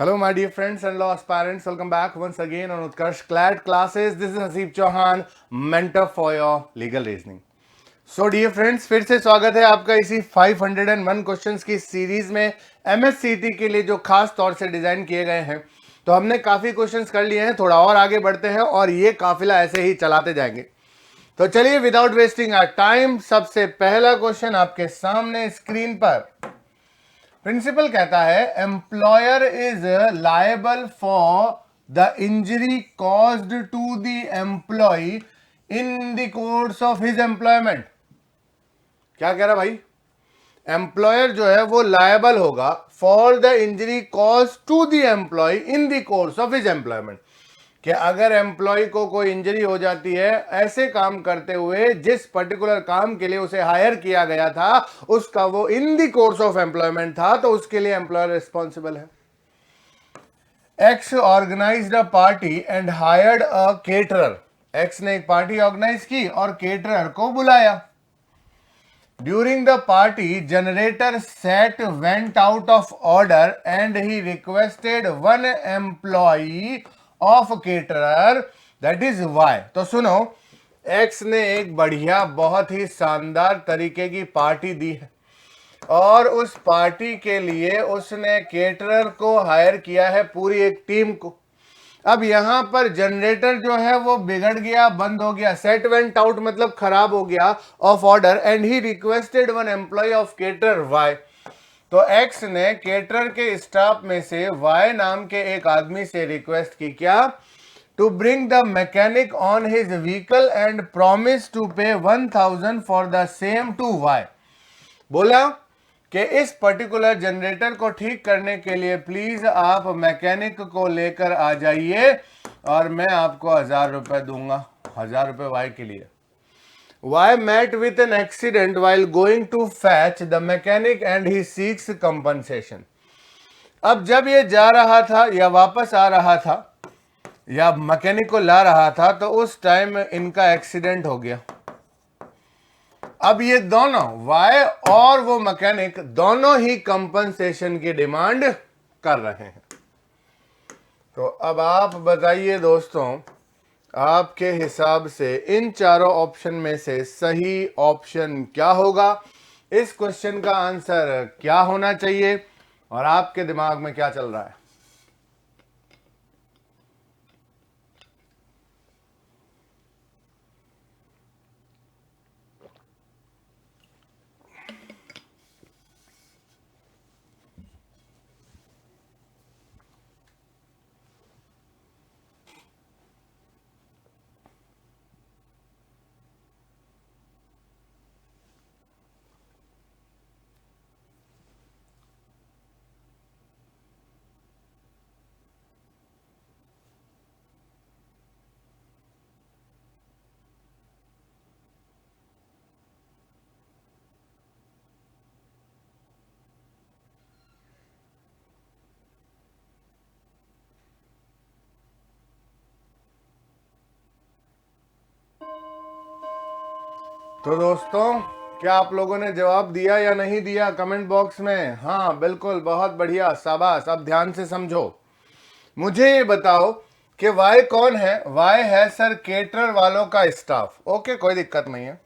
Hello, my dear friends and law aspirants. Welcome back once again on Utkarsh CLAT classes. This is Hasib Chauhan, mentor for your legal reasoning. So, dear friends, फिर से स्वागत है आपका इसी 501 questions की series में MSCT के लिए जो खास तौर से डिजाइन किए गए हैं। तो हमने काफी क्वेश्चंस कर लिए हैं, थोड़ा और आगे बढ़ते हैं और ये काफिला ऐसे ही चलाते जाएंगे। तो चलिए विदाउट वेस्टिंग आवर टाइम, सबसे पहला क्वेश्चन आपके सामने स्क्रीन पर। प्रिंसिपल कहता है employer is liable for the injury caused to the employee in the course of his employment. क्या कह रहा भाई? एम्प्लॉयर जो है वो लायबल होगा for the injury cause to the employee in the course of his employment, कि अगर एम्प्लॉय को कोई इंजरी हो जाती है ऐसे काम करते हुए जिस पर्टिकुलर काम के लिए उसे हायर किया गया था, उसका वो in the course of employment था, तो उसके लिए एम्प्लॉयर रिस्पॉन्सिबल है। X organised a party and hired a caterer. X ने एक पार्टी ऑर्गेनाइज की और केटरर को बुलाया। During the party generator set went out of order and he requested one employee of caterer, that is Y. तो सुनो, x ने एक बढ़िया बहुत ही शानदार तरीके की पार्टी दी है और उस पार्टी के लिए उसने केटरर को हायर किया है, पूरी एक टीम को। अब यहां पर जनरेटर जो है वो बिगड़ गया, बंद हो गया। सेट वेंट आउट मतलब खराब हो गया of order and he requested one employee of caterer Y. तो एक्स ने केटरर के स्टाफ में से वाई नाम के एक आदमी से रिक्वेस्ट की, क्या? To bring the mechanic on his vehicle and promise to pay 1000 for the same to Y. बोला कि इस पर्टिकुलर जनरेटर को ठीक करने के लिए प्लीज आप मैकेनिक को लेकर आ जाइए और मैं आपको 1000 रुपए दूंगा। 1000 रुपए वाई के लिए। Y met with an accident while going to fetch the mechanic and he seeks compensation. अब जब ये जा रहा था या वापस आ रहा था या मैकेनिक को ला रहा था, तो उस टाइम इनका एक्सीडेंट हो गया। अब ये दोनों वाई और वो मैकेनिक दोनों ही कंपनसेशन की डिमांड कर रहे हैं। तो अब आप बताइए दोस्तों, आपके हिसाब से इन चारों ऑप्शन में से सही ऑप्शन क्या होगा? इस क्वेश्चन का आंसर क्या होना चाहिए और आपके दिमाग में क्या चल रहा है? तो दोस्तों, क्या आप लोगों ने जवाब दिया या नहीं दिया कमेंट बॉक्स में? हाँ बिल्कुल, बहुत बढ़िया, शाबाश। अब ध्यान से समझो, मुझे ये बताओ कि वाई कौन है? वाई है सर केटरर वालों का स्टाफ। ओके, कोई दिक्कत नहीं है।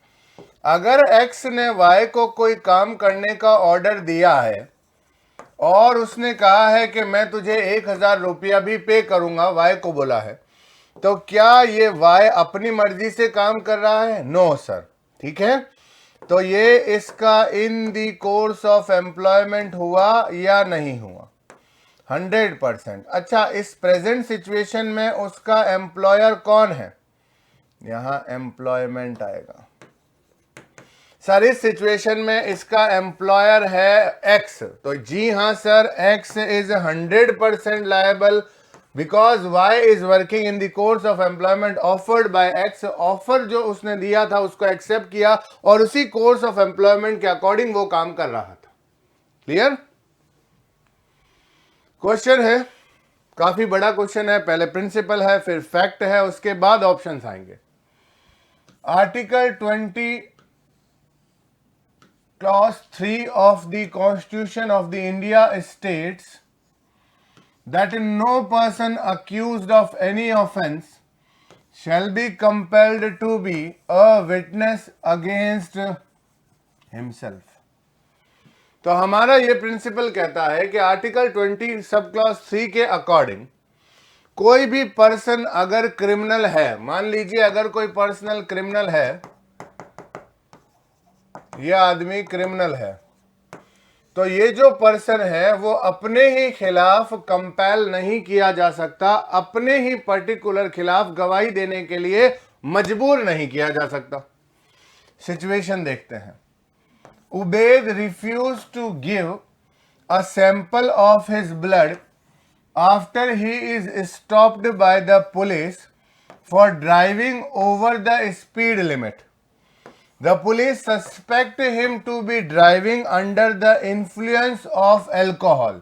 अगर एक्स ने वाई को कोई काम करने का ऑर्डर दिया है और उसने कहा है कि मैं तुझे 1000 रुपया भी पे करूंगा, वाई को बोला है, तो क्या ये वाई अपनी मर्जी से काम कर रहा है? No sir. ठीक है, तो ये इसका in the course of employment हुआ या नहीं हुआ? 100%। अच्छा, इस प्रेजेंट सिचुएशन में उसका एम्प्लॉयर कौन है? यहां एम्प्लॉयमेंट आएगा। सर इस सिचुएशन में इसका एम्प्लॉयर है एक्स, तो जी हां sir, X is 100% liable because Y is working in the course of employment offered by X. Offer जो उसने दिया था उसको एक्सेप्ट किया और उसी कोर्स ऑफ एम्प्लॉयमेंट के अकॉर्डिंग वो काम कर रहा था। क्लियर? क्वेश्चन है, काफी बड़ा क्वेश्चन है। पहले प्रिंसिपल है, फिर फैक्ट है, उसके बाद ऑप्शंस आएंगे। Article 20 clause 3 of the Constitution of the India states that no person accused of any offense shall be compelled to be a witness against himself. तो हमारा ये प्रिंसिपल कहता है कि आर्टिकल 20 सब क्लॉज 3 के अकॉर्डिंग कोई भी पर्सन अगर क्रिमिनल है, मान लीजिए अगर कोई पर्सनल क्रिमिनल है, यह आदमी क्रिमिनल है, तो ये जो पर्सन है वो अपने ही खिलाफ कंपेल नहीं किया जा सकता, अपने ही पर्टिकुलर खिलाफ गवाही देने के लिए मजबूर नहीं किया जा सकता। सिचुएशन देखते हैं। Ubaid refuse to give a sample of his blood after he is stopped by the police for driving over the speed limit. The police suspect him to be driving under the influence of alcohol,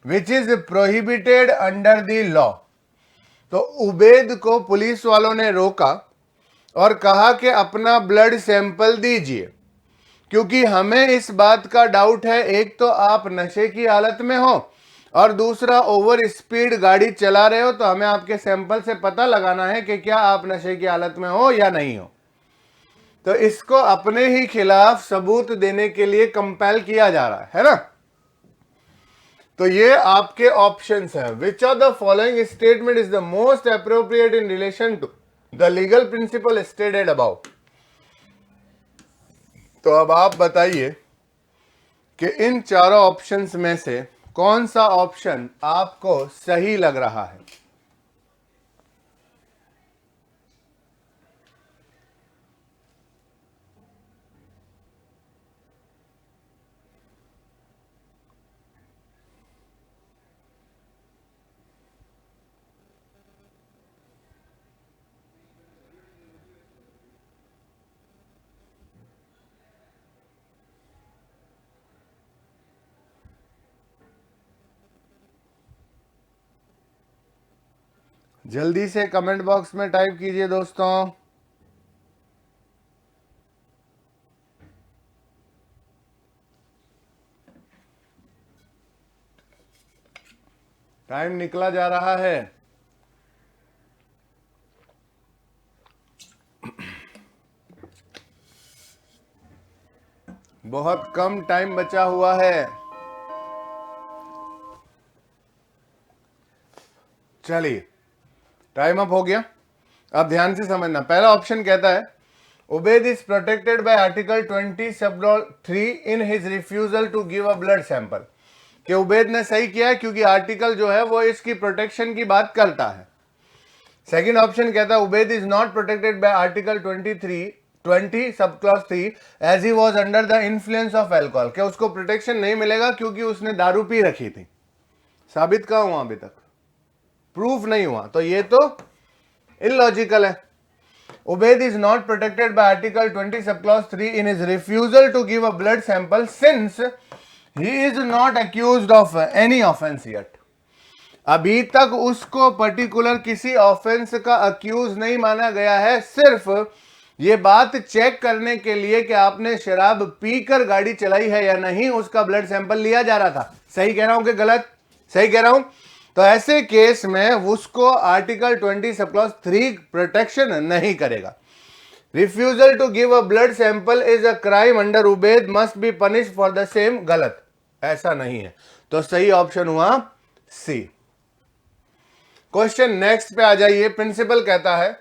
which is prohibited under the law. तो उबैद को police वालों ने रोका और कहा कि अपना blood sample दीजिए, क्योंकि हमें इस बात का डाउट है, एक तो आप नशे की हालत में हो और दूसरा ओवर स्पीड गाड़ी चला रहे हो, तो हमें आपके सैंपल से पता लगाना है कि क्या आप नशे की हालत में हो या नहीं हो। तो इसको अपने ही खिलाफ सबूत देने के लिए कंपेल किया जा रहा है ना। तो ये आपके ऑप्शंस हैं। Which of the following statement is the most appropriate in relation to the legal principle stated above. तो अब आप बताइए कि इन चारों ऑप्शंस में से कौन सा ऑप्शन आपको सही लग रहा है। जल्दी से कमेंट बॉक्स में टाइप कीजिए दोस्तों। टाइम निकला जा रहा है। बहुत कम टाइम बचा हुआ है। चलिए, टाइम अप हो गया। अब ध्यान से समझना। पहला ऑप्शन कहता है Ubaid is protected by article 20 sub 3 in his refusal to give a blood sample, कि उबैद ने सही किया है क्योंकि आर्टिकल जो है वो इसकी प्रोटेक्शन की बात करता है। सेकंड ऑप्शन कहता है Ubaid is not protected by article 20 sub clause 3 as he was under the influence of alcohol, कि उसको प्रोटेक्शन नहीं मिलेगा क्योंकि उसने दारू पी रखी थी। साबित कहाँ हुआ अभी तक? प्रूफ नहीं हुआ, तो ये तो इलॉजिकल है। Ubaid is not protected by article 20 sub clause 3 in his refusal to give a blood sample since he is not accused of any offence yet. अभी तक उसको पर्टिकुलर किसी ऑफेंस का अक्यूज नहीं माना गया है, सिर्फ ये बात चेक करने के लिए कि आपने शराब पीकर गाड़ी चलाई है या नहीं, उसका ब्लड सैंपल लिया जा रहा था। सही कह रहा हूं कि गलत? सही कह रहा हूं। तो ऐसे केस में उसको आर्टिकल 20 सब क्लॉज 3 प्रोटेक्शन नहीं करेगा। Refusal to give a blood sample is a crime under Ubaid must be punish for the same. गलत, ऐसा नहीं है। तो सही ऑप्शन हुआ सी। क्वेश्चन नेक्स्ट पे आ जाइए। प्रिंसिपल कहता है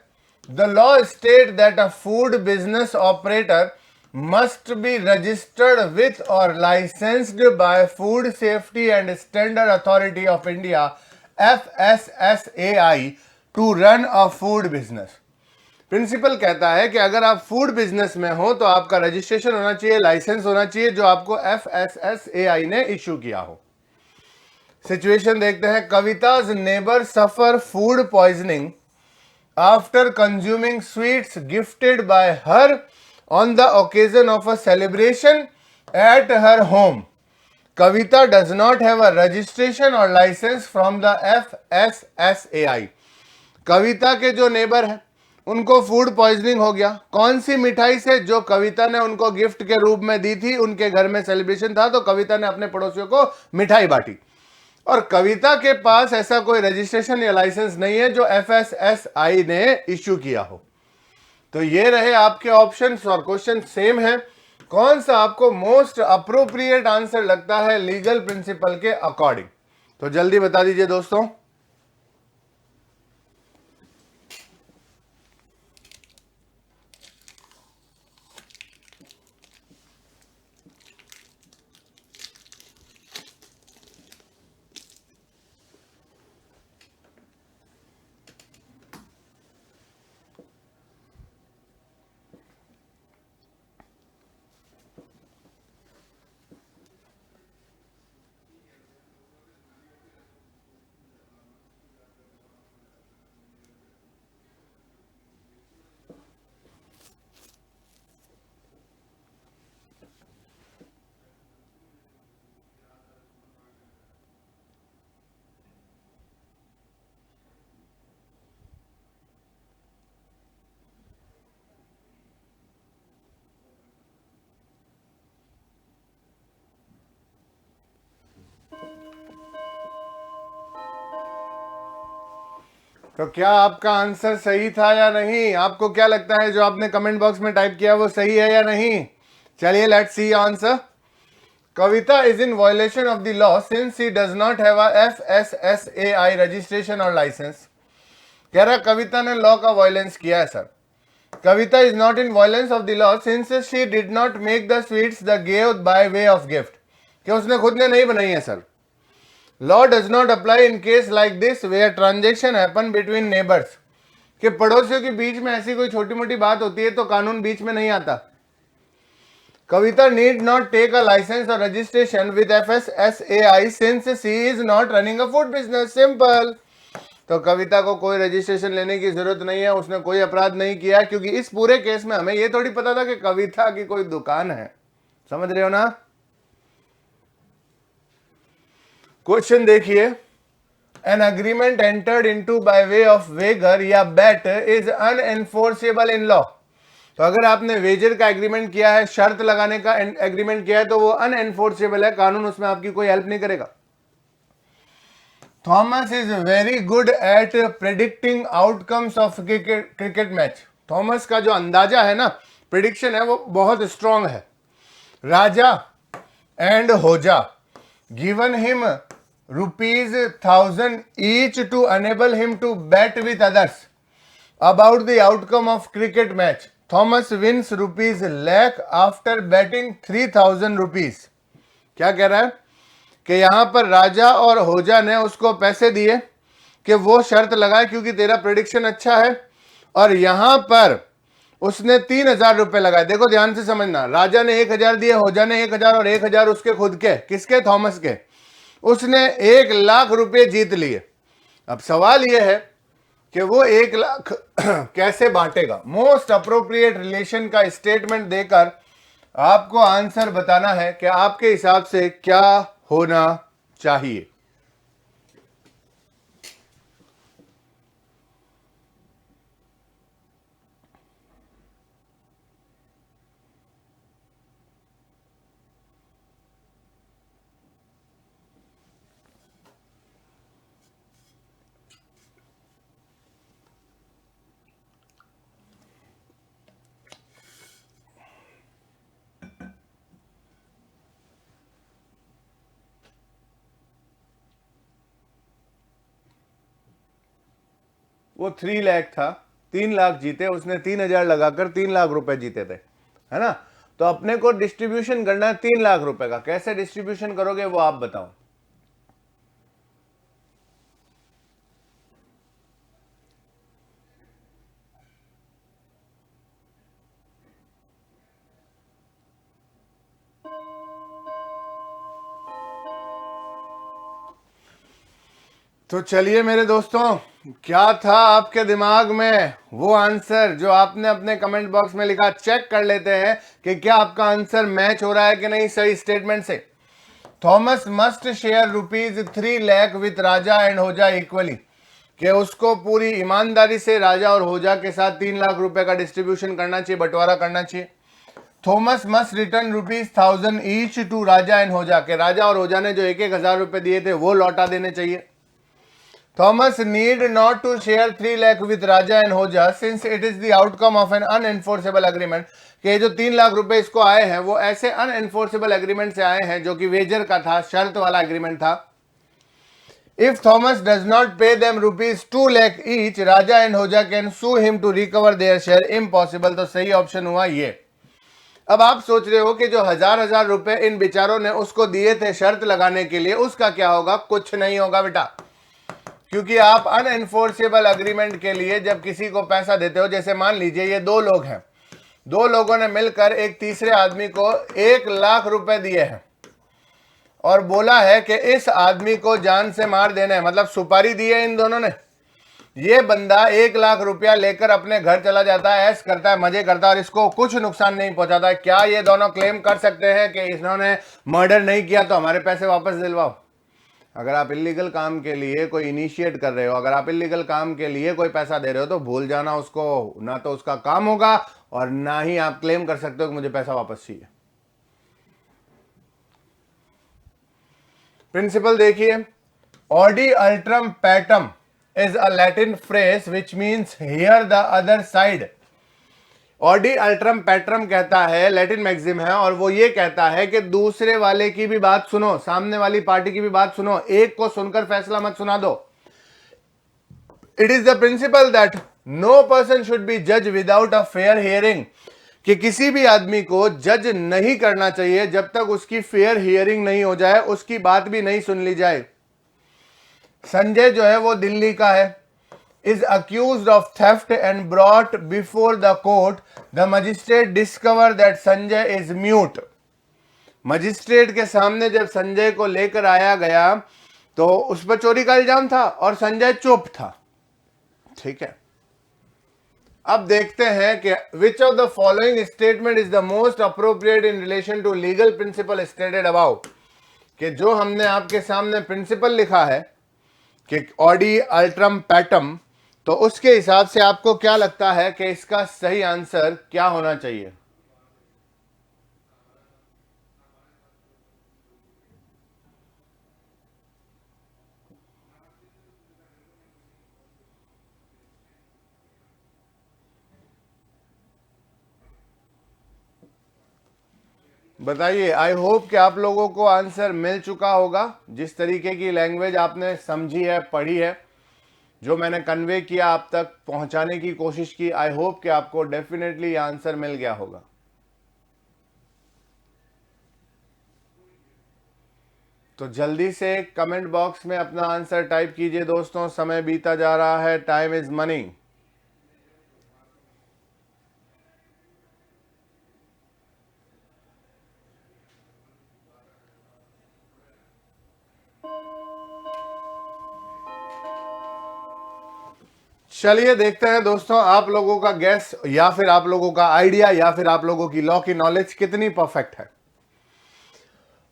the law state that a food business operator must be registered with or licensed by Food Safety and Standard Authority of India FSSAI to run a food business। Principle कहता है कि अगर आप food business में हो तो आपका registration होना चाहिए, लाइसेंस होना चाहिए, जो आपको FSSAI ने इश्यू किया हो। सिचुएशन देखते हैं। Kavita's neighbour suffer food poisoning after consuming sweets gifted bye her on the occasion of a celebration at her home. Kavita does not have a registration or license from the FSSAI। कविता के जो neighbour है उनको food poisoning हो गया। कौन सी मिठाई से? जो कविता ने उनको गिफ्ट के रूप में दी थी। उनके घर में सेलिब्रेशन था तो कविता ने अपने पड़ोसियों को मिठाई बांटी। और कविता के पास ऐसा कोई रजिस्ट्रेशन या लाइसेंस नहीं है जो FSSAI ने इश्यू किया हो। तो ये रहे आपके ऑप्शंस और क्वेश्चन सेम है। कौन सा आपको मोस्ट अप्रोप्रिएट आंसर लगता है लीगल प्रिंसिपल के अकॉर्डिंग, तो जल्दी बता दीजिए दोस्तों। तो क्या आपका आंसर सही था या नहीं? आपको क्या लगता है जो आपने कमेंट बॉक्स में टाइप किया वो सही है या नहीं? चलिए let's see answer. Kavita is in violation of the law since he does not have a FSSAI registration और लाइसेंस। कह रहा कविता ने लॉ का वायलेंस किया है sir. Kavita is not in violence of the law since she did not make the sweets the give by way of gift. कि उसने खुद ने नहीं बनाई है sir. Law does not apply in case like this where transaction happen between neighbours. कि पड़ोसियों के बीच में ऐसी कोई छोटी मोटी बात होती है तो कानून बीच में नहीं आता। Kavita need not take a licence और registration with FSSAI since she is not running a food business. Simple. तो कविता को कोई रजिस्ट्रेशन लेने की जरूरत नहीं है, उसने कोई अपराध नहीं किया, क्योंकि इस पूरे केस में हमें यह थोड़ी पता था कि कविता की कोई दुकान है। समझ रहे हो ना? क्वेश्चन देखिए, an agreement entered into by way of wager या बेट इज अनएनफोर्सेबल इन लॉ। तो अगर आपने वेजर का एग्रीमेंट किया है, शर्त लगाने का एग्रीमेंट किया है, तो वो अनएनफोर्सेबल है, कानून उसमें आपकी कोई हेल्प नहीं करेगा। Thomas is very good at predicting outcomes of cricket match. Thomas का जो अंदाजा है ना, प्रिडिक्शन है, वो बहुत स्ट्रांग है। राजा एंड होजा given him ₹1000 each to enable him to bet with others about the outcome of cricket match. Thomas wins ₹1,00,000 after betting 3,000 rupees. क्या कह रहा है कि यहां पर राजा और होजा ने उसको पैसे दिए कि वो शर्त लगाए क्योंकि तेरा प्रेडिक्शन अच्छा है, और यहां पर उसने 3,000 रुपए लगाए। देखो ध्यान से समझना, राजा ने 1,000 दिए, होजा ने 1,000 और 1,000 उसके खुद के। किसके? थॉमस के। उसने 1,00,000 रुपए जीत लिए। अब सवाल यह है कि वो 1,00,000 कैसे बांटेगा। मोस्ट अप्रोप्रिएट रिलेशन का स्टेटमेंट देकर आपको आंसर बताना है कि आपके हिसाब से क्या होना चाहिए। वो 3,00,000 था, 3,00,000 जीते, उसने 3,000 लगाकर 3,00,000 रुपए जीते थे, है ना? तो अपने को डिस्ट्रीब्यूशन करना है 3,00,000 रुपए का। कैसे डिस्ट्रीब्यूशन करोगे वो आप बताओ। तो चलिए मेरे दोस्तों, क्या था आपके दिमाग में वो आंसर जो आपने अपने कमेंट बॉक्स में लिखा? चेक कर लेते हैं कि क्या आपका आंसर मैच हो रहा है कि नहीं सही स्टेटमेंट से। Thomas must share ₹3,00,000 with Raja and होजा इक्वली। कि उसको पूरी ईमानदारी से राजा और होजा के साथ 3,00,000 रुपए का डिस्ट्रीब्यूशन करना चाहिए, बंटवारा करना चाहिए। Thomas must return ₹1000 each to Raja and Hoja, के राजा और होजा ने जो 1,000 रुपए दिए थे वो लौटा देने चाहिए। Thomas need not to share 3 lakh with Raja and Hoja since it is the outcome of an unenforceable agreement, कि जो 3 लाख रुपए इसको आए हैं वो ऐसे अनएनफोर्सेबल एग्रीमेंट से आए हैं जो कि वेजर का था, शर्त वाला एग्रीमेंट था। If Thomas does not pay them ₹2 lakh each, Raja and Hoja can sue him to recover their share. Impossible। तो सही ऑप्शन हुआ ये। अब आप सोच रहे हो कि जो हजार रुपए इन बेचारों ने उसको दिए थे शर्त लगाने के लिए, उसका क्या होगा? कुछ नहीं होगा बेटा, क्योंकि आप अनएनफोर्सेबल एग्रीमेंट के लिए जब किसी को पैसा देते हो, जैसे मान लीजिए ये 2 लोग हैं, 2 लोगों ने मिलकर एक तीसरे आदमी को 1 लाख रुपए दिए हैं और बोला है कि इस आदमी को जान से मार देना है, मतलब सुपारी दी है इन दोनों ने। ये बंदा 1 लाख रुपया लेकर अपने घर चला जाता है, ऐश करता है, मजे करता है और इसको कुछ नुकसान नहीं पहुंचाता है। क्या ये दोनों क्लेम कर सकते हैं कि इन्होंने मर्डर नहीं किया तो हमारे पैसे वापस दिलवाओ? अगर आप इलीगल काम के लिए कोई इनिशिएट कर रहे हो, अगर आप इलीगल काम के लिए कोई पैसा दे रहे हो तो भूल जाना उसको, ना तो उसका काम होगा और ना ही आप क्लेम कर सकते हो कि मुझे पैसा वापस चाहिए। प्रिंसिपल देखिए, ऑडी अल्ट्रम पैटम is a Latin phrase which means hear the other side. ऑडी अल्ट्रम पैट्रम कहता है, लैटिन मैक्सिम है, और वो ये कहता है कि दूसरे वाले की भी बात सुनो, सामने वाली पार्टी की भी बात सुनो, एक को सुनकर फैसला मत सुना दो। It is the principle that no person should be जज विदाउट अ फेयर हियरिंग, कि किसी भी आदमी को जज नहीं करना चाहिए जब तक उसकी फेयर हियरिंग नहीं हो जाए, उसकी बात भी नहीं सुन ली जाए। संजय जो है वो दिल्ली का है, is accused of theft and brought before the court. The magistrate discovered that Sanjay is mute. Magistrate के सामने जब संजय को लेकर आया गया तो उस पर चोरी का इल्जाम था और संजय चुप था। ठीक है, अब देखते हैं कि which of the following statement is the most appropriate in relation to legal principle stated above, कि जो हमने आपके सामने प्रिंसिपल लिखा है कि ऑडी अल्ट्रम पैटम, तो उसके हिसाब से आपको क्या लगता है कि इसका सही आंसर क्या होना चाहिए? बताइए। आई होप कि आप लोगों को आंसर मिल चुका होगा। जिस तरीके की लैंग्वेज आपने समझी है, पढ़ी है, जो मैंने कन्वे किया आप तक पहुंचाने की कोशिश की, आई होप कि आपको डेफिनेटली आंसर मिल गया होगा। तो जल्दी से कमेंट बॉक्स में अपना आंसर टाइप कीजिए दोस्तों, समय बीता जा रहा है, टाइम इज मनी। चलिए देखते हैं दोस्तों आप लोगों का गैस या फिर आप लोगों का आइडिया या फिर आप लोगों की लॉ की नॉलेज कितनी परफेक्ट है।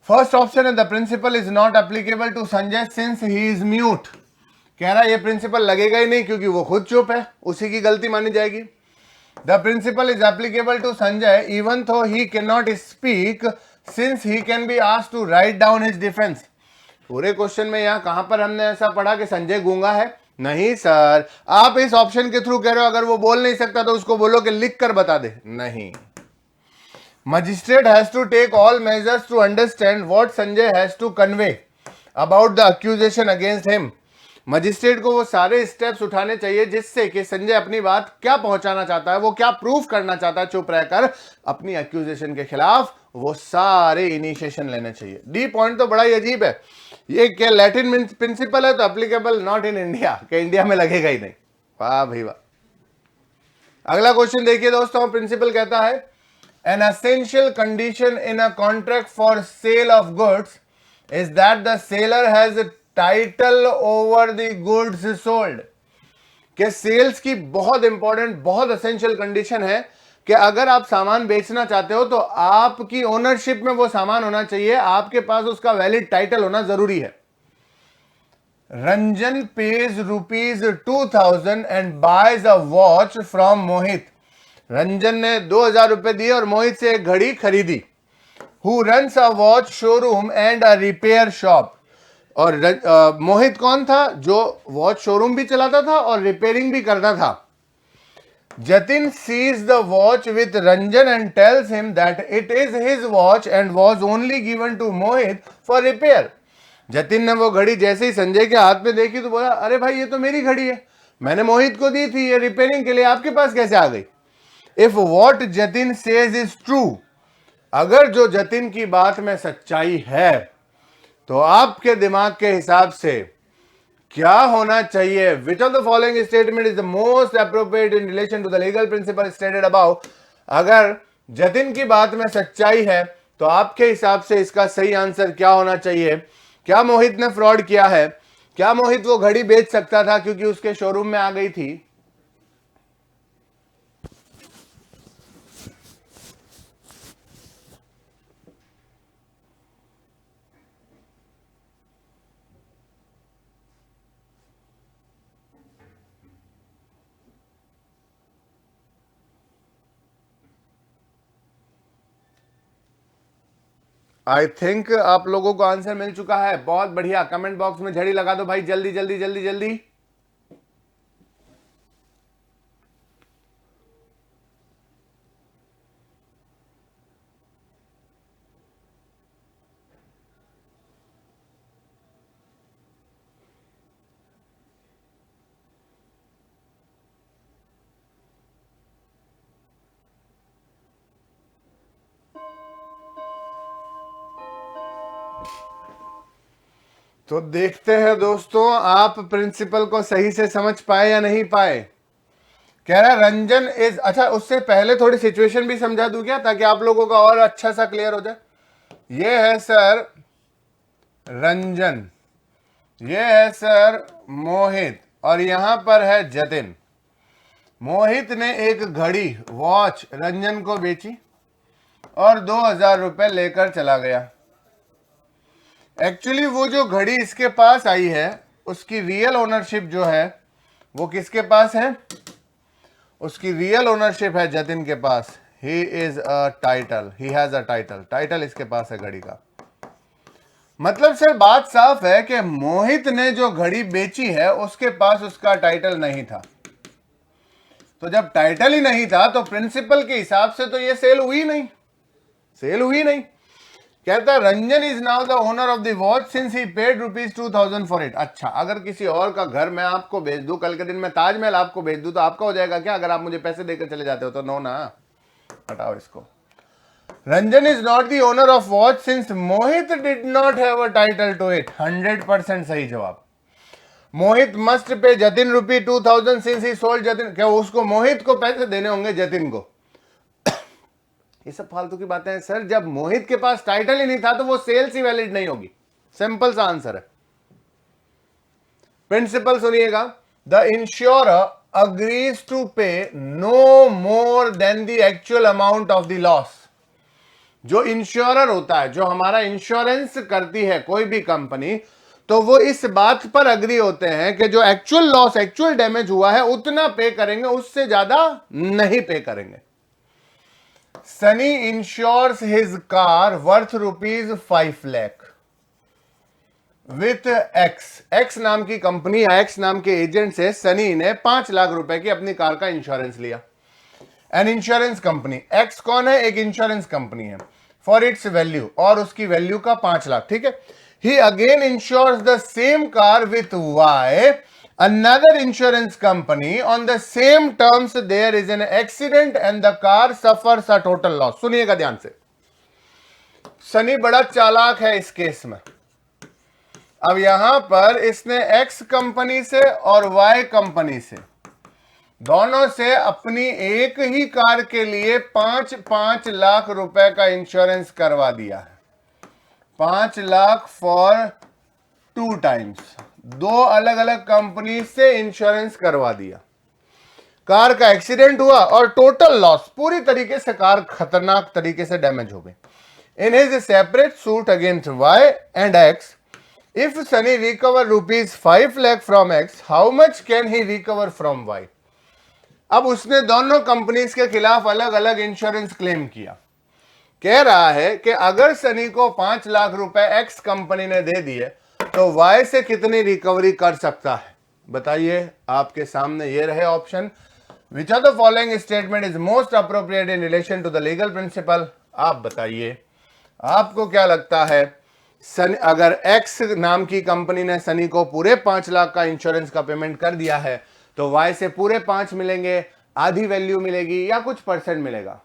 फर्स्ट ऑप्शन है the principle is not applicable to Sanjay since he is mute. कह रहा है ये प्रिंसिपल लगेगा ही नहीं क्योंकि वो खुद चुप है, उसी की गलती मानी जाएगी। The principle is applicable to Sanjay even though he can not speak since he can be asked to write down his defence. पूरे क्वेश्चन में यहां कहां पर हमने ऐसा पढ़ा कि संजय गूंगा है? नहीं सर, आप इस ऑप्शन के थ्रू कह रहे हो अगर वो बोल नहीं सकता तो उसको बोलो कि लिख कर बता दे। नहीं, magistrate has to take all measures to understand what Sanjay has to convey about the accusation against him. Magistrate को वो सारे स्टेप्स उठाने चाहिए जिससे कि संजय अपनी बात क्या पहुंचाना चाहता है, वो क्या प्रूफ करना चाहता है, चुप रहकर अपनी अक्यूजेशन के खिलाफ वो सारे इनिशिएशन लेने चाहिए। डी पॉइंट तो बड़ा ही अजीब है, ये क्या लैटिन प्रिंसिपल है तो एप्लीकेबल नॉट इन इंडिया, कि इंडिया में लगेगा ही नहीं। वाह भाई वाह। अगला क्वेश्चन देखिए दोस्तों, प्रिंसिपल कहता है an essential condition in a contract for sale of goods is that the seller has title over the goods sold. कि सेल्स की बहुत इंपॉर्टेंट, बहुत एसेंशियल कंडीशन है कि अगर आप सामान बेचना चाहते हो तो आपकी ओनरशिप में वो सामान होना चाहिए, आपके पास उसका वैलिड टाइटल होना जरूरी है। Ranjan pays ₹2000 and buys a watch from Mohit. Ranjan ने 2000 रुपए दिए और मोहित से एक घड़ी खरीदी। Who runs a watch showroom and a repair shop. और मोहित कौन था? जो वॉच शोरूम भी चलाता था और रिपेयरिंग भी करता था। Jatin sees the watch with Ranjan and tells him that it is his watch and was only given to Mohit for repair. Jatin ने वो घड़ी जैसे ही संजय के हाथ में देखी तो बोला, अरे भाई ये तो मेरी घड़ी है, मैंने मोहित को दी थी, ये रिपेयरिंग के लिए आपके पास कैसे आ गई? If what Jatin says is true, अगर जो जतिन की बात में सच्चाई है तो आपके दिमाग के हिसाब से क्या होना चाहिए? Which of the following statement is the most appropriate in relation to the legal principle stated above? अगर जतिन की बात में सच्चाई है तो आपके हिसाब से इसका सही आंसर क्या होना चाहिए? क्या मोहित ने फ्रॉड किया है? क्या मोहित वो घड़ी बेच सकता था क्योंकि उसके शोरूम में आ गई थी? आई थिंक आप लोगों को आंसर मिल चुका है। बहुत बढ़िया, कमेंट बॉक्स में झड़ी लगा दो भाई, जल्दी जल्दी जल्दी जल्दी। तो देखते हैं दोस्तों, आप प्रिंसिपल को सही से समझ पाए या नहीं पाए। कह रहा है रंजन इज, अच्छा उससे पहले थोड़ी सिचुएशन भी समझा दूं क्या, ताकि आप लोगों का और अच्छा सा क्लियर हो जाए। ये है सर रंजन, ये है सर मोहित, और यहां पर है जतिन। मोहित ने एक घड़ी वॉच रंजन को बेची और 2000 रुपए लेकर चला गया। एक्चुअली वो जो घड़ी इसके पास आई है उसकी रियल ओनरशिप जो है वो किसके पास है? उसकी रियल ओनरशिप है जतिन के पास। He is a title, he has a title, title इसके पास है घड़ी का। मतलब सर बात साफ है कि मोहित ने जो घड़ी बेची है उसके पास उसका टाइटल नहीं था। तो जब टाइटल ही नहीं था तो प्रिंसिपल के हिसाब से तो ये सेल हुई नहीं, सेल हुई नहीं। कहता है Ranjan is now the owner of the watch since he paid ₹2000 for it. अच्छा, अगर किसी और का घर मैं आपको भेज दूं, कल के दिन में ताजमहल आपको भेज दूं तो आपका हो जाएगा क्या? अगर आप मुझे पैसे देकर चले जाते हो तो नो ना, हटाओ इसको। Ranjan is not the owner of watch since Mohit did not have a title to it. 100% सही जवाब। Mohit must pay Jatin ₹2000 since he sold Jatin. क्या उसको मोहित को पैसे देने होंगे जतिन को? ये सब फालतू की बातें हैं सर। जब मोहित के पास टाइटल ही नहीं था तो वो सेल्स ही वैलिड नहीं होगी। सिंपल सा आंसर है। प्रिंसिपल सुनिएगा, the insurer agrees to pay no more than the actual amount of the loss. जो इंश्योरर होता है, जो हमारा इंश्योरेंस करती है कोई भी कंपनी, तो वो इस बात पर अग्री होते हैं कि जो एक्चुअल लॉस, एक्चुअल डैमेज हुआ है उतना पे करेंगे, उससे ज्यादा नहीं पे करेंगे। Sunny insures his car worth ₹5 lakh with X नाम की कंपनी, एक्स नाम के एजेंट से सनी ने 5 लाख रुपए की अपनी कार का इंश्योरेंस लिया। एन इंश्योरेंस कंपनी, एक्स कौन है? एक इंश्योरेंस कंपनी है। फॉर इट्स वैल्यू, और उसकी वैल्यू का 5 लाख, ठीक है। He again insures the same car with Y, another insurance company on the same terms. There is an accident and the car suffers a total loss. सुनिएगा ध्यान से, सनी बड़ा चालाक है इस केस में। अब यहां पर इसने एक्स कंपनी से और वाई कंपनी से, दोनों से अपनी एक ही कार के लिए 5-5 लाख रुपए का इंश्योरेंस करवा दिया है। 5 लाख फॉर 2 टाइम्स, 2 अलग अलग कंपनी से इंश्योरेंस करवा दिया। कार का एक्सीडेंट हुआ और टोटल लॉस, पूरी तरीके से कार खतरनाक तरीके से डैमेज हो गई। In his separate suit against Y and X, if Sunny recover ₹5 lakh from X, how much can he recover from Y? अब उसने दोनों कंपनीज के खिलाफ अलग अलग इंश्योरेंस क्लेम किया। कह रहा है कि अगर सनी को 5 लाख रुपए एक्स कंपनी ने दे दिए तो वाई से कितनी रिकवरी कर सकता है। बताइए, आपके सामने ये रहे option. Which of the following statement is most appropriate in relation to the legal principle. आप बताइए, आपको क्या लगता है, सनी, अगर एक्स नाम की कंपनी ने सनी को पूरे 5 लाख का इंश्योरेंस का पेमेंट कर दिया है तो वाई से पूरे 5 मिलेंगे, आधी वैल्यू मिलेगी या कुछ परसेंट मिलेगा?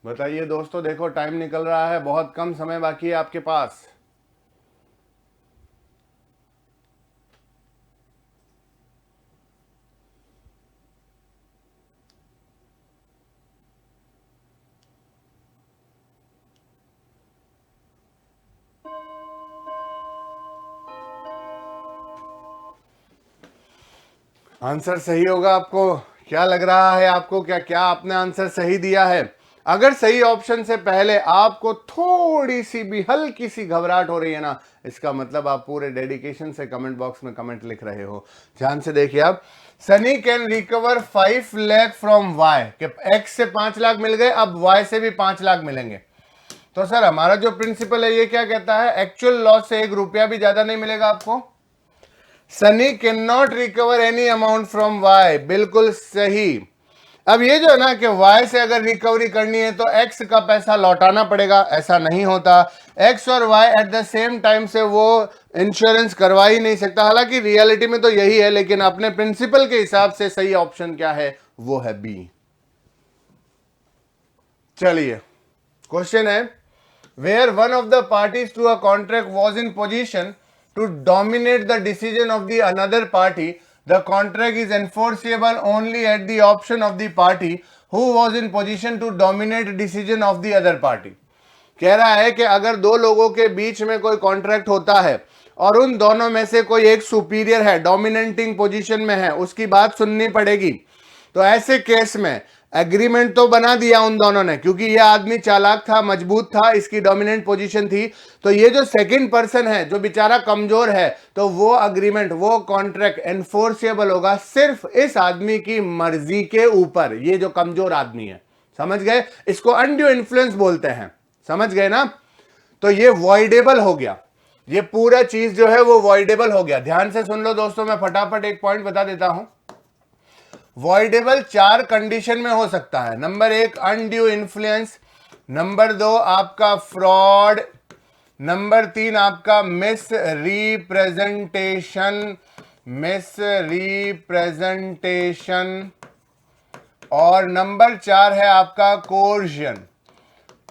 बताइए दोस्तों, देखो टाइम निकल रहा है, बहुत कम समय बाकी है आपके पास। आंसर सही होगा आपको? क्या लग रहा है आपको, क्या क्या आपने आंसर सही दिया है? अगर सही ऑप्शन से पहले आपको थोड़ी सी भी हल्की सी घबराहट हो रही है ना, इसका मतलब आप पूरे डेडिकेशन से कमेंट बॉक्स में कमेंट लिख रहे हो। ध्यान से देखिए आप, Sunny can recover 5 lakh from Y, कि एक्स से 5 लाख मिल गए, अब वाई से भी 5 लाख मिलेंगे। तो सर हमारा जो प्रिंसिपल है ये क्या कहता है, एक्चुअल लॉस से 1 रुपया भी ज्यादा नहीं मिलेगा आपको। Sunny can not recover any amount from Y, बिल्कुल सही। अब ये जो है ना कि वाई से अगर रिकवरी करनी है तो एक्स का पैसा लौटाना पड़ेगा, ऐसा नहीं होता। एक्स और Y at the same time से वो इंश्योरेंस करवा ही नहीं सकता। हालांकि रियलिटी में तो यही है, लेकिन अपने प्रिंसिपल के हिसाब से सही ऑप्शन क्या है, वो है बी। चलिए, क्वेश्चन है, where one of the parties to a contract was in position to dominate the decision of the another party, the contract is enforceable only at the option of the party who was in position to dominate decision of the other party। कह रहा है कि अगर दो लोगों के बीच में कोई कॉन्ट्रैक्ट होता है और उन दोनों में से कोई एक सुपीरियर है, डोमिनेटिंग पोजीशन में है, उसकी बात सुननी पड़ेगी। तो ऐसे केस में एग्रीमेंट तो बना दिया उन दोनों ने, क्योंकि यह आदमी चालाक था, मजबूत था, इसकी डोमिनेंट पोजीशन थी। तो ये जो सेकंड पर्सन है जो बेचारा कमजोर है, तो वो अग्रीमेंट, वो कॉन्ट्रैक्ट एनफोर्सेबल होगा सिर्फ इस आदमी की मर्जी के ऊपर। ये जो कमजोर आदमी है, समझ गए, इसको अनड्यू इन्फ्लुएंस बोलते हैं, समझ गए ना। तो ये वॉइडेबल हो गया, ये पूरा चीज जो है वो वॉइडेबल हो गया। ध्यान से सुन लो दोस्तों, मैं फटाफट एक पॉइंट बता देता हूं। वॉइडेबल 4 कंडीशन में हो सकता है। नंबर 1 अनड्यू इन्फ्लुएंस, नंबर 2 आपका फ्रॉड, नंबर 3 आपका मिस रिप्रेजेंटेशन, और नंबर 4 है आपका कोर्जन।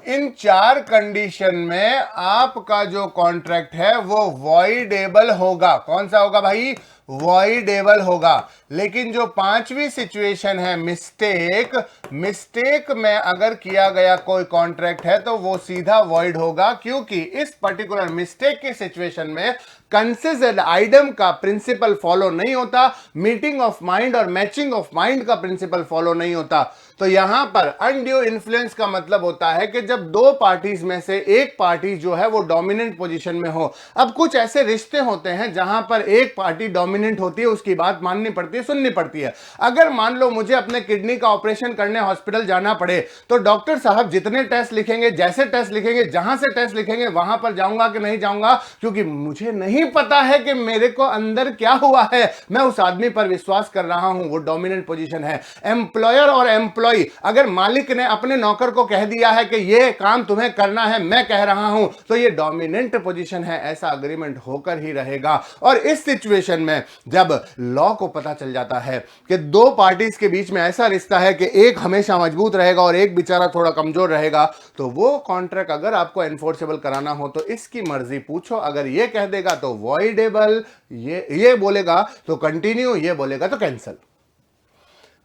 इन 4 कंडीशन में आपका जो कॉन्ट्रैक्ट है वो वॉइडेबल होगा। कौन सा होगा भाई? वॉइडेबल होगा। लेकिन जो 5वीं सिचुएशन है मिस्टेक, मिस्टेक में अगर किया गया कोई कॉन्ट्रैक्ट है तो वो सीधा वॉइड होगा, क्योंकि इस पर्टिकुलर मिस्टेक की सिचुएशन में कंसिडर्ड आइटम का प्रिंसिपल फॉलो नहीं होता, मीटिंग ऑफ माइंड और मैचिंग ऑफ माइंड का प्रिंसिपल फॉलो नहीं होता। तो यहां पर अनड्यू इन्फ्लुएंस का मतलब होता है कि जब 2 पार्टीज में से एक पार्टी जो है वो डोमिनेंट पोजीशन में हो। अब कुछ ऐसे रिश्ते होते हैं जहां पर एक पार्टी डोमिनेंट होती है, उसकी बात माननी पड़ती है, सुननी पड़ती है। अगर मान लो मुझे अपने किडनी का ऑपरेशन करने हॉस्पिटल जाना पड़े, तो डॉक्टर साहब जितने टेस्ट लिखेंगे, जैसे टेस्ट लिखेंगे, जहां से टेस्ट लिखेंगे वहां पर जाऊंगा कि नहीं जाऊंगा, क्योंकि मुझे नहीं पता है कि मेरे को अंदर क्या हुआ है। मैं उस आदमी पर विश्वास कर रहा हूं, वो डोमिनेंट पोजीशन है। एम्प्लॉयर और एम्प्लॉय, अगर मालिक ने अपने नौकर को कह दिया है कि ये काम तुम्हें करना है, मैं कह रहा हूं, तो ये डोमिनेंट पोजीशन है, ऐसा अग्रीमेंट होकर ही रहेगा। और इस सिचुएशन में जब लॉ को पता चल जाता है कि 2 पार्टीज के बीच में ऐसा रिश्ता है कि एक हमेशा मजबूत रहेगा और एक बेचारा थोड़ा कमजोर रहेगा, तो वो कॉन्ट्रैक्ट अगर आपको एनफोर्सेबल कराना हो तो इसकी मर्जी पूछो। अगर ये कह देगा तो वॉइडेबल, ये बोलेगा तो कंटिन्यू, ये बोलेगा तो cancel.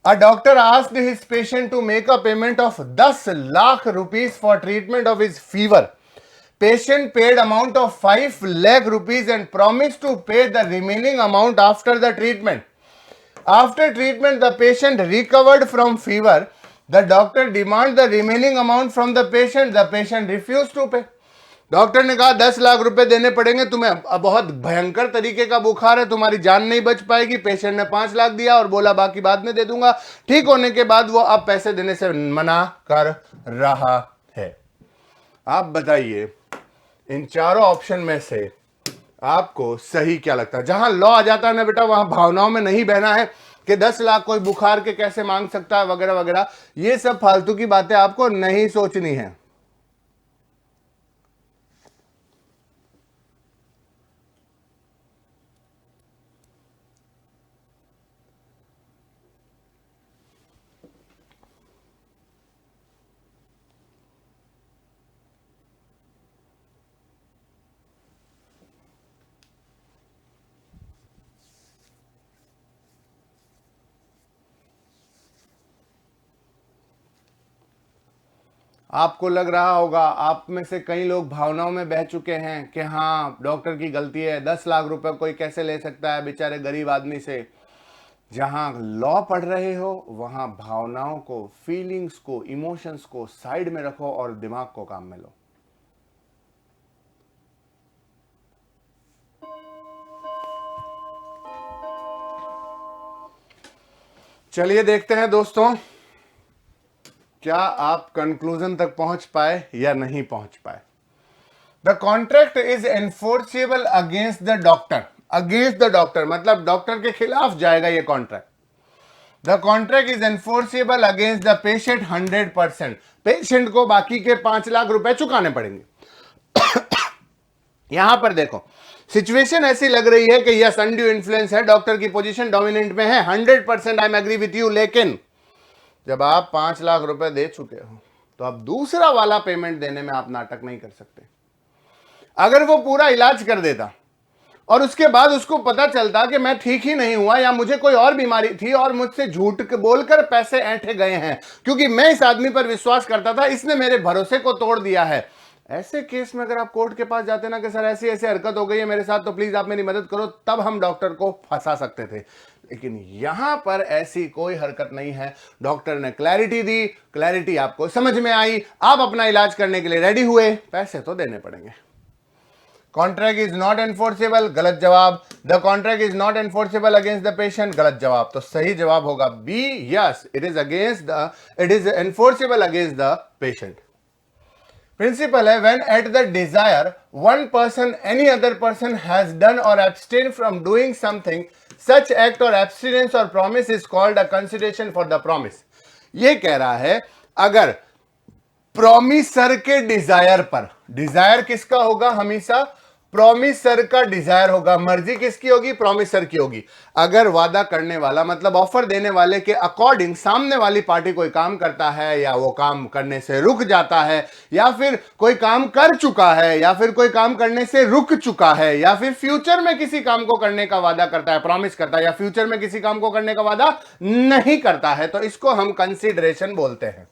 A doctor asked his patient to make a payment of 10 lakh rupees for treatment of his fever. Patient paid amount of 5 lakh rupees and promised to pay the remaining amount after the treatment. After treatment, the patient recovered from fever. The doctor demanded the remaining amount from the patient. The patient refused to pay. Doctor ने कहा 10 लाख रुपए देने पड़ेंगे तुम्हें, अब बहुत भयंकर तरीके का बुखार है, तुम्हारी जान नहीं बच पाएगी। पेशेंट ने 5 लाख दिया और बोला बाकी बाद में दे दूंगा। ठीक होने के बाद वो अब पैसे देने से मना कर रहा है। आप बताइए इन चारों ऑप्शन में से आपको सही क्या लगता है? जहां लॉ आ जाता है ना बेटा, वहां भावनाओं में नहीं बहना है कि 10 लाख कोई बुखार के कैसे मांग सकता है वगैरह वगैरह। ये सब फालतू की बातें आपको नहीं सोचनी है। आपको लग रहा होगा, आप में से कई लोग भावनाओं में बह चुके हैं कि हाँ डॉक्टर की गलती है, 10 लाख रुपए कोई कैसे ले सकता है बेचारे गरीब आदमी से। जहां लॉ पढ़ रहे हो वहां भावनाओं को, फीलिंग्स को, इमोशंस को साइड में रखो और दिमाग को काम में लो। चलिए देखते हैं दोस्तों, क्या आप कंक्लूजन तक पहुंच पाए या नहीं पहुंच पाए। The contract is enforceable against the doctor. Against the doctor मतलब डॉक्टर के खिलाफ जाएगा ये contract. The contract is enforceable against the patient 100%। Patient को बाकी के 5 लाख रुपए चुकाने पड़ेंगे। यहां पर देखो सिचुएशन ऐसी लग रही है कि यस अनड्यू इन्फ्लुएंस है, डॉक्टर की पोजीशन डोमिनेंट में है, 100% I am agree with you. लेकिन जब आप 5 लाख रुपए दे चुके हो तो अब दूसरा वाला पेमेंट देने में आप नाटक नहीं कर सकते। अगर वो पूरा इलाज कर देता और उसके बाद उसको पता चलता कि मैं ठीक ही नहीं हुआ या मुझे कोई और बीमारी थी और मुझसे झूठ बोलकर पैसे ऐंठे गए हैं क्योंकि मैं इस आदमी पर विश्वास करता था, इसने मेरे भरोसे को तोड़ दिया है, ऐसे केस में अगर आप कोर्ट के पास जाते ना कि सर ऐसी ऐसी हरकत हो गई है मेरे साथ तो प्लीज आप मेरी मदद करो, तब हम डॉक्टर को फंसा सकते थे। लेकिन यहां पर ऐसी कोई हरकत नहीं है। डॉक्टर ने क्लैरिटी दी, क्लैरिटी आपको समझ में आई, आप अपना इलाज करने के लिए रेडी हुए, पैसे तो देने पड़ेंगे। कॉन्ट्रैक्ट इज नॉट एनफोर्सेबल, गलत जवाब। The contract is not enforceable against the patient, गलत जवाब। तो सही जवाब होगा B, yes it is against the, it is enforceable against the patient. Principle है when at the desire one person any other person has done or abstained from doing something, such act or abstinence or promise is called a consideration for the promise। ये कह रहा है अगर promisor के Dzire पर, Dzire किसका होगा हमेशा, प्रोमिसर का डिजायर होगा, मर्जी किसकी होगी, प्रोमिसर की होगी। अगर वादा करने वाला मतलब ऑफर देने वाले के अकॉर्डिंग सामने वाली पार्टी कोई काम करता है या वो काम करने से रुक जाता है या फिर कोई काम कर चुका है या फिर कोई काम करने से रुक चुका है या फिर फ्यूचर में किसी काम को करने का वादा करता है, प्रॉमिस करता है, या फ्यूचर में किसी काम को करने का वादा नहीं करता है, तो इसको हम कंसिडरेशन बोलते हैं।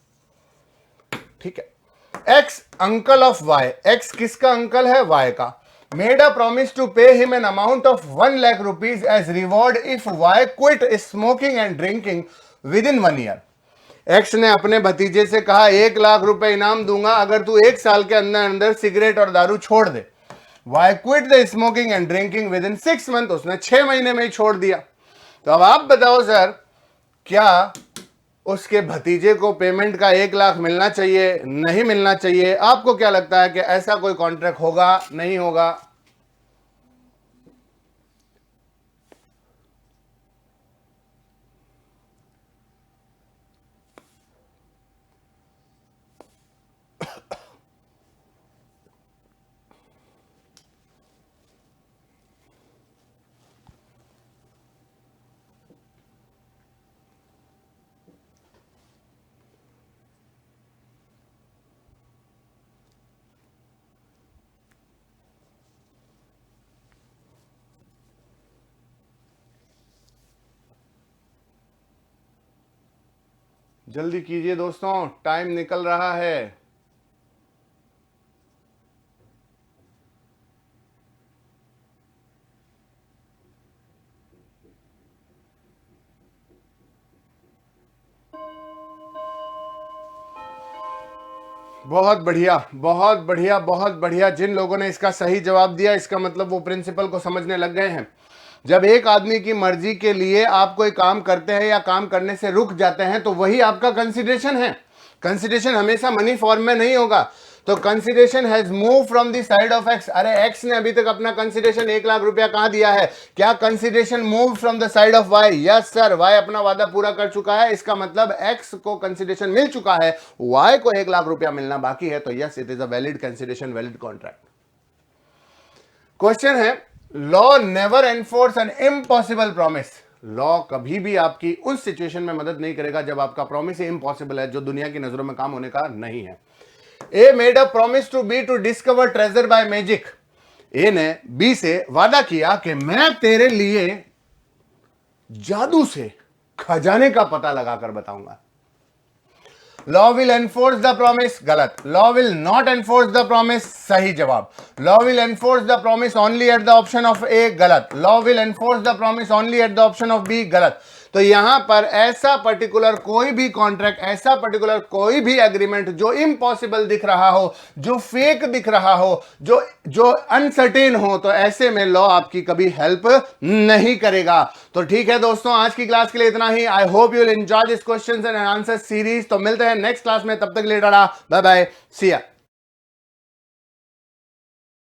ठीक है। X uncle of Y, X किसका अंकल है, वाई का, made a promise to pay him an amount of 1 lakh rupees as reward if Y quit smoking and drinking within 1 year। X ने अपने भतीजे से कहा 1 लाख रुपए इनाम दूंगा अगर तू 1 साल के अंदर अंदर सिगरेट और दारू छोड़ दे। Y quit the smoking and drinking within 6 months, उसने 6 महीने में ही छोड़ दिया। तो अब आप बताओ सर, क्या उसके भतीजे को पेमेंट का 1 लाख मिलना चाहिए, नहीं मिलना चाहिए? आपको क्या लगता है कि ऐसा कोई कॉन्ट्रैक्ट होगा, नहीं होगा? जल्दी कीजिए दोस्तों, टाइम निकल रहा है। बहुत बढ़िया, बहुत बढ़िया, बहुत बढ़िया। जिन लोगों ने इसका सही जवाब दिया, इसका मतलब वो प्रिंसिपल को समझने लग गए हैं। जब एक आदमी की मर्जी के लिए आप कोई काम करते हैं या काम करने से रुक जाते हैं तो वही आपका कंसिडरेशन है। कंसिडरेशन हमेशा मनी फॉर्म में नहीं होगा। तो consideration has move from the side of x. अरे एक्स ने अभी तक अपना कंसिडरेशन 1,00,000 रुपया कहां दिया है? क्या consideration move from the side of Y? Yes sir, Y अपना वादा पूरा कर चुका है। इसका मतलब एक्स को कंसिडरेशन मिल चुका है, वाई को 1,00,000 रुपया मिलना बाकी है। तो yes, it is a valid consideration, valid contract. Question है, law never enforce an impossible promise. Law कभी भी आपकी उस सिचुएशन में मदद नहीं करेगा जब आपका प्रॉमिस इम्पॉसिबल है, जो दुनिया की नजरों में काम होने का नहीं है। A made a promise to B to discover treasure by magic. A ने बी से वादा किया कि मैं तेरे लिए जादू से खजाने का पता लगाकर बताऊंगा। Law will enforce the promise, गलत। Law will not enforce the promise, सही जवाब। Law will enforce the promise only at the option of A, गलत। Law will enforce the promise only at the option of B, गलत। तो यहां पर ऐसा particular कोई भी कॉन्ट्रैक्ट, ऐसा पर्टिकुलर कोई भी एग्रीमेंट जो इम्पॉसिबल दिख रहा हो, जो फेक दिख रहा हो, जो अनसर्टेन हो, तो ऐसे में लॉ आपकी कभी हेल्प नहीं करेगा। तो ठीक है दोस्तों, आज की क्लास के लिए इतना ही। I hope you will enjoy this questions and answer series. तो मिलते हैं नेक्स्ट क्लास में, तब तक ले टाटा, बाय बाय, सी या।